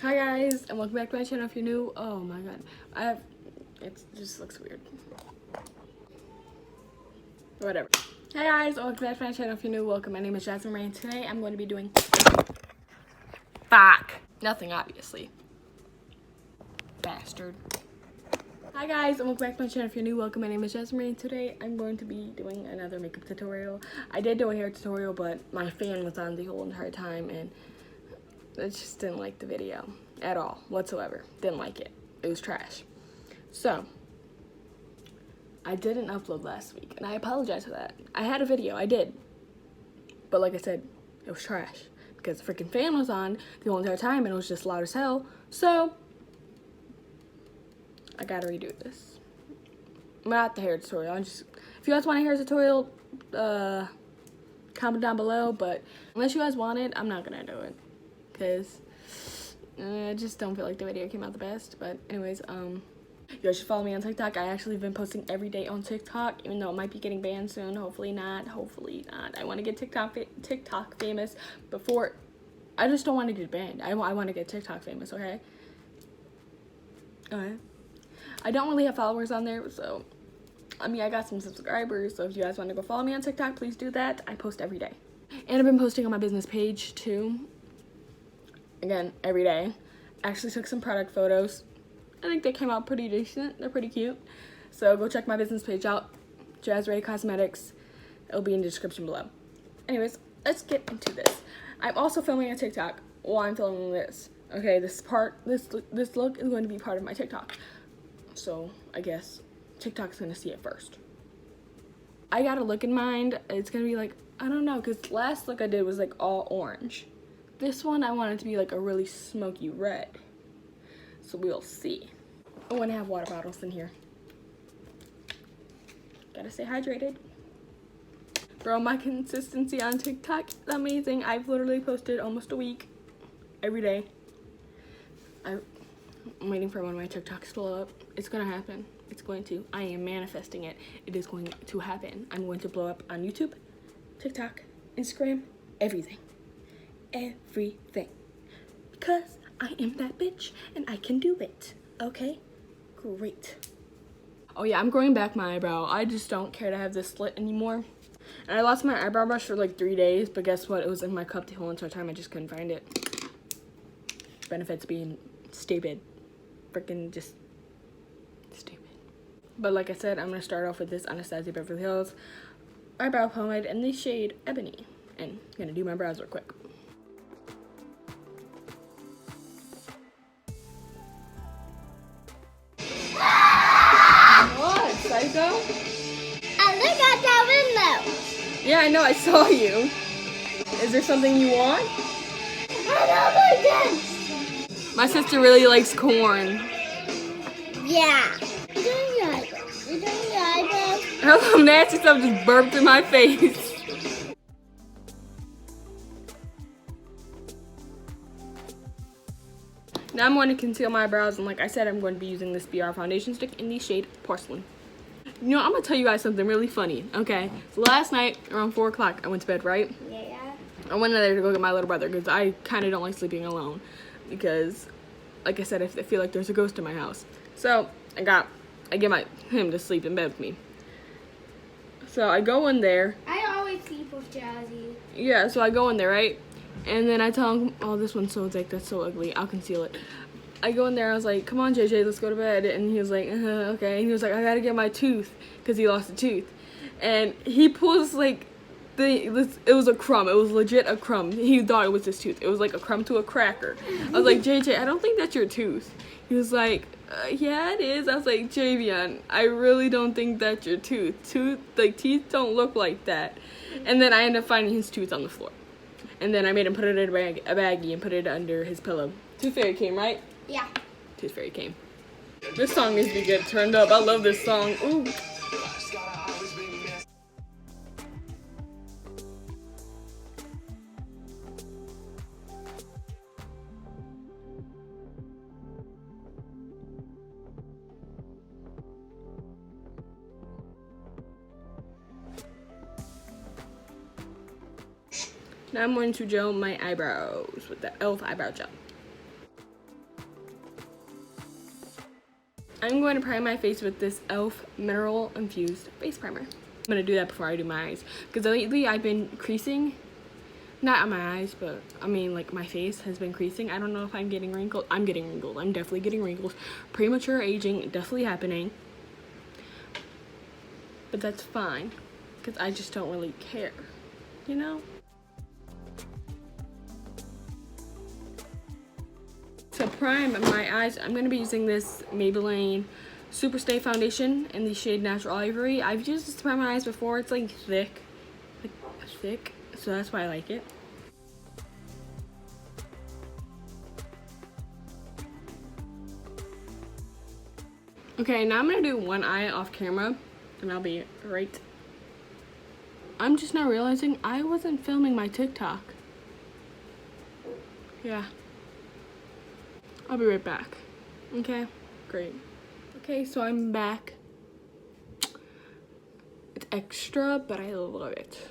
Hi guys, and welcome back to my channel. If you're new, oh my god, it just looks weird. Whatever. Hey guys, welcome back to my channel. If you're new, welcome. My name is Jasmine Rae, and today I'm going to be doing nothing, obviously. Bastard. Hi guys, and welcome back to my channel. If you're new, welcome. My name is Jasmine Rae, and today I'm going to be doing another makeup tutorial. I did do a hair tutorial, but my fan was on the whole entire time, and I just didn't like the video at all, whatsoever. Didn't like it. It was trash. So, I didn't upload last week, and I apologize for that. I had a video, I did. But like I said, it was trash. Because the freaking fan was on the whole entire time, and it was just loud as hell. So, I gotta redo this. Not the hair tutorial. If you guys want a hair tutorial, comment down below. But unless you guys want it, I'm not gonna do it. Because I just don't feel like the video came out the best. But anyways, you guys should follow me on TikTok. I actually have been posting every day on TikTok, even though it might be getting banned soon. Hopefully not. Hopefully not. I want to get TikTok famous before. I just don't want to get banned. I want to get TikTok famous. Okay. Okay. I don't really have followers on there, so I mean I got some subscribers. So if you guys want to go follow me on TikTok, please do that. I post every day, and I've been posting on my business page too. Again, every day. Actually took some product photos. I think they came out pretty decent. They're pretty cute. So go check my business page out. Jasmine Rae Cosmetics. It'll be in the description below. Anyways, let's get into this. I'm also filming a TikTok while I'm filming this. Okay, this look is going to be part of my TikTok. So I guess TikTok's gonna see it first. I got a look in mind. It's gonna be like, I don't know, because last look I did was like all orange. This one, I want it to be like a really smoky red. So we'll see. Oh, and I have water bottles in here. Gotta stay hydrated. Bro, my consistency on TikTok is amazing. I've literally posted almost a week. Every day. I'm waiting for one of my TikToks to blow up. It's gonna happen. It's going to. I am manifesting it. It is going to happen. I'm going to blow up on YouTube, TikTok, Instagram, everything. Everything, because I am that bitch and I can do it. Okay, great. Oh yeah, I'm growing back my eyebrow. I just don't care to have this slit anymore. And I lost my eyebrow brush for like 3 days, but guess what? It was in my cup the whole entire time. I just couldn't find it. Benefits being stupid. Freaking just stupid. But like I said, I'm gonna start off with this Anastasia Beverly Hills eyebrow pomade in the shade Ebony, and I'm gonna do my brows real quick. Psycho? I look at that window. Yeah, I know, I saw you. Is there something you want? I don't like My sister really likes corn. Yeah. You doing your eyebrows? You doing your eyebrows? Her little nasty stuff just burped in my face. Now I'm going to conceal my brows, and like I said, I'm going to be using this BR foundation stick in the shade Porcelain. You know, I'm going to tell you guys something really funny, okay? So last night, around 4 o'clock, I went to bed, right? Yeah. I went in there to go get my little brother, because I kind of don't like sleeping alone. Because, like I said, I feel like there's a ghost in my house. So, I get him to sleep in bed with me. So, I go in there. I always sleep with Jazzy. Yeah, so I go in there, right? And then I tell him, oh, this one's so thick, that's so ugly, I'll conceal it. I go in there, I was like, come on, JJ, let's go to bed. And he was like, okay. And he was like, I gotta get my tooth, because he lost a tooth. And he pulls, like, it was a crumb. It was legit a crumb. He thought it was his tooth. It was like a crumb to a cracker. I was like, JJ, I don't think that's your tooth. He was like, yeah, it is. I was like, Javion, I really don't think that's your tooth. Teeth don't look like that. And then I ended up finding his tooth on the floor. And then I made him put it in a baggie and put it under his pillow. Tooth Fairy came, right? Yeah. Tooth Fairy came. This song needs to be get turned up. I love this song. Ooh. Now I'm going to gel my eyebrows with the e.l.f. eyebrow gel. I'm going to prime my face with this e.l.f. Mineral Infused Face Primer. I'm going to do that before I do my eyes. Because lately I've been creasing. Not on my eyes, but I mean like my face has been creasing. I don't know if I'm getting wrinkled. I'm getting wrinkled. I'm definitely getting wrinkles. Premature aging definitely happening. But that's fine. Because I just don't really care. You know? To prime my eyes, I'm going to be using this Maybelline SuperStay foundation in the shade Natural Ivory. I've used this to prime my eyes before. It's like thick. So that's why I like it. Okay, now I'm going to do one eye off camera. And I'll be right. I'm just now realizing I wasn't filming my TikTok. Yeah. I'll be right back. Okay, great. Okay, so I'm back. It's extra, but I love it.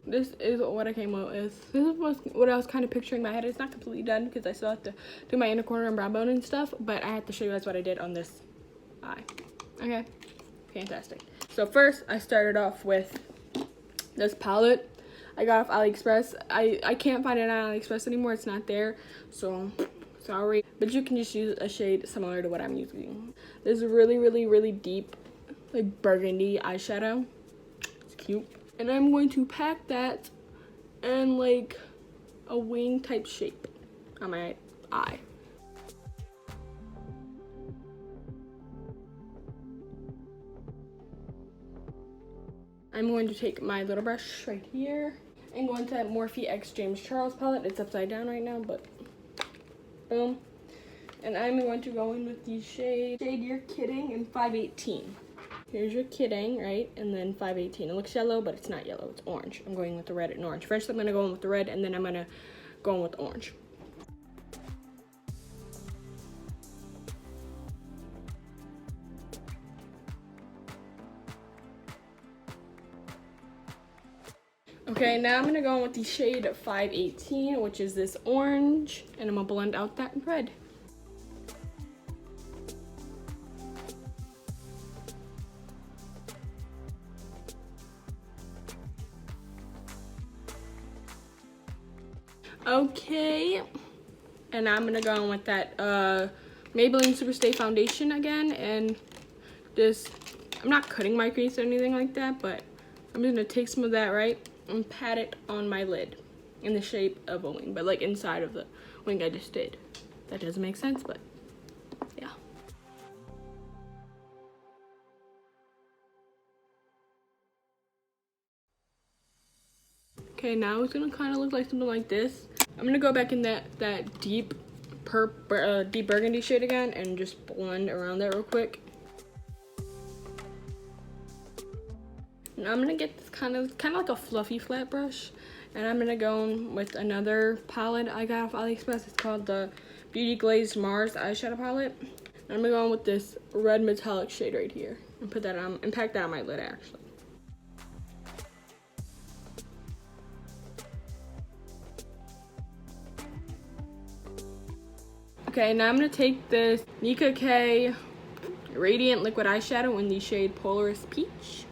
This is what I came out with. This is what I was kind of picturing in my head. It's not completely done because I still have to do my inner corner and brow bone and stuff, but I have to show you guys what I did on this eye. Okay, fantastic. So first, I started off with this palette I got off AliExpress. I can't find it on AliExpress anymore. It's not there, so sorry, but you can just use a shade similar to what I'm using. This is really deep, like burgundy eyeshadow. It's cute, and I'm going to pack that in like a wing type shape on my eye. I'm going to take my little brush right here and go into that Morphe X James Charles palette. It's upside down right now, but boom. And I'm going to go in with the shade You're Kidding in 518. Here's You're Kidding, right? And then 518. It looks yellow, but it's not yellow. It's orange. I'm going with the red and orange. First, I'm going to go in with the red, and then I'm going to go in with orange. Okay, now I'm going to go in with the shade 518, which is this orange, and I'm going to blend out that red. Okay, and I'm gonna go in with that Maybelline SuperStay foundation again, and just, I'm not cutting my crease or anything like that, but I'm just gonna take some of that, right, and pat it on my lid in the shape of a wing, but like inside of the wing I just did. That doesn't make sense, but yeah. Okay, now it's gonna kind of look like something like this. I'm gonna go back in that deep burgundy shade again and just blend around that real quick. Now I'm gonna get this kind of like a fluffy flat brush, and I'm gonna go in with another palette I got off AliExpress. It's called the Beauty Glazed Mars eyeshadow palette. And I'm gonna go in with this red metallic shade right here and put that on and pack that on my lid actually. Okay, now I'm going to take this Nicka K Radiant Liquid Eyeshadow in the shade Polaris Peach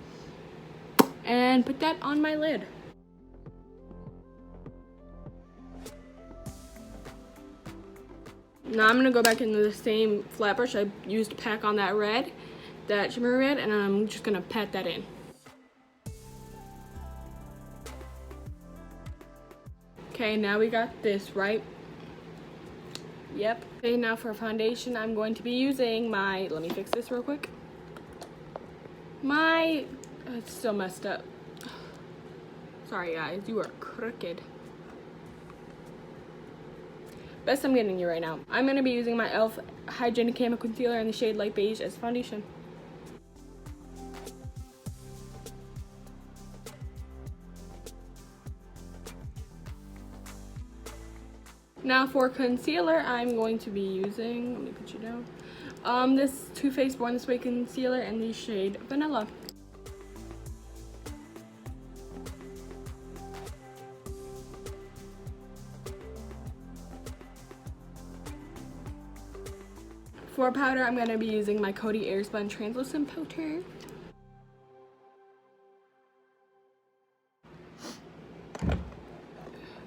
and put that on my lid. Now I'm going to go back into the same flat brush I used to pack on that red, that shimmer red, and I'm just going to pat that in. Okay, now we got this, right? Yep. Okay, now for foundation, I'm going to be using my, let me fix this real quick. It's still messed up. Sorry guys, you are crooked. Best I'm getting you right now. I'm going to be using my e.l.f. Hydrating Camo Concealer in the shade Light Beige as foundation. Now for concealer, I'm going to be using, let me put you down, this Too Faced Born This Way concealer in the shade Vanilla. For powder, I'm going to be using my Coty Airspun Translucent Powder.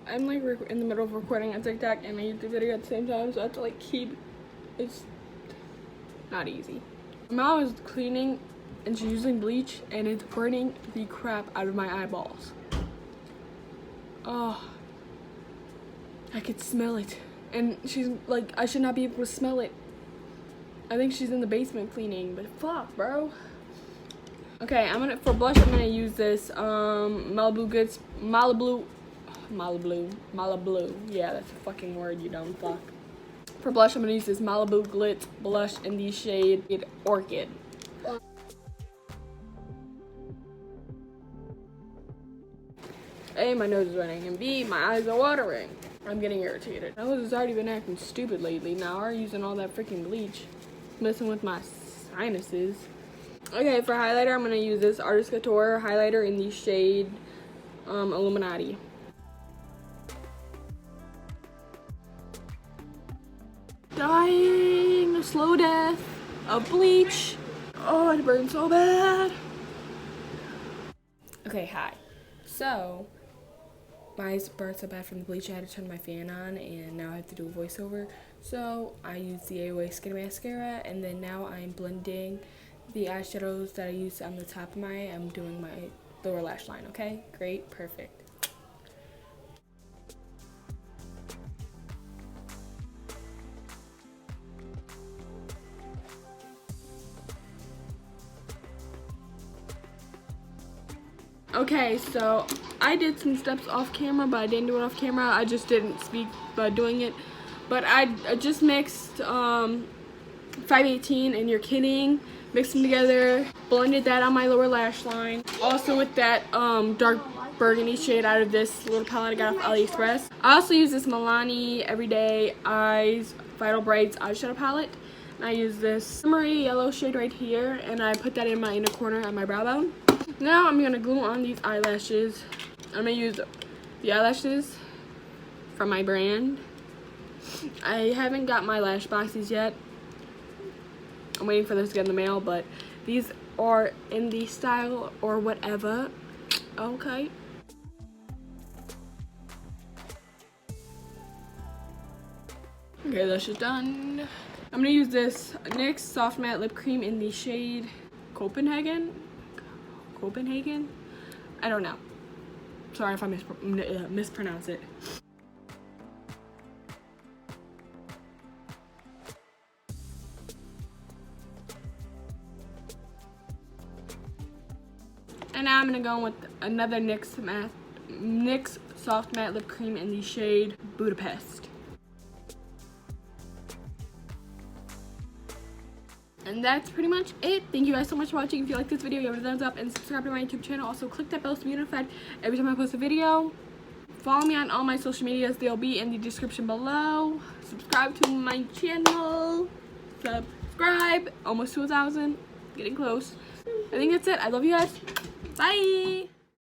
I'm like in the middle of recording a TikTok and a YouTube video at the same time, so I have to like keep, it's not easy. My mom is cleaning and she's using bleach and it's burning the crap out of my eyeballs. Oh, I could smell it. And she's like, I should not be able to smell it. I think she's in the basement cleaning, but fuck, bro. Okay, for blush, I'm gonna use this Malibu Glitz, Malibu. Yeah, that's a fucking word, you dumb fuck. For blush, I'm gonna use this Malibu Glitz blush in the shade Orchid. A, my nose is running, and B, my eyes are watering. I'm getting irritated. My nose has already been acting stupid lately. Now I'm using all that freaking bleach, messing with my sinuses. Okay, for highlighter, I'm gonna use this Artist Couture highlighter in the shade Illuminati. Dying a slow death of bleach. Oh, it burns so bad. Okay, hi. So, my eyes burned so bad from the bleach, I had to turn my fan on, and now I have to do a voiceover. So, I used the AOA Skin Mascara, and then now I'm blending the eyeshadows that I used on the top of I'm doing my lower lash line, okay? Great, perfect. Okay, so I did some steps off camera, but I didn't do it off camera. I just didn't speak by doing it. But I just mixed 518 and You're Kidding, mixed them together, blended that on my lower lash line. Also with that dark burgundy shade out of this little palette I got off AliExpress. I also use this Milani Everyday Eyes Vital Brights eyeshadow palette. And I use this shimmery yellow shade right here, and I put that in my inner corner on my brow bone. Now I'm gonna glue on these eyelashes. I'm gonna use the eyelashes from my brand. I haven't got my lash boxes yet. I'm waiting for those to get in the mail, but these are in the style or whatever. Okay. Okay, that's just done. I'm gonna use this NYX Soft Matte Lip Cream in the shade Copenhagen? I don't know. Sorry if I mispronounce it. And now I'm gonna go with another NYX Soft Matte Lip Cream in the shade Budapest. And that's pretty much it. Thank you guys so much for watching. If you like this video, give it a thumbs up and subscribe to my YouTube channel. Also, click that bell to be notified every time I post a video. Follow me on all my social medias. They'll be in the description below. Subscribe to my channel. Subscribe. Almost to 1,000. Getting close. I think that's it. I love you guys. Bye.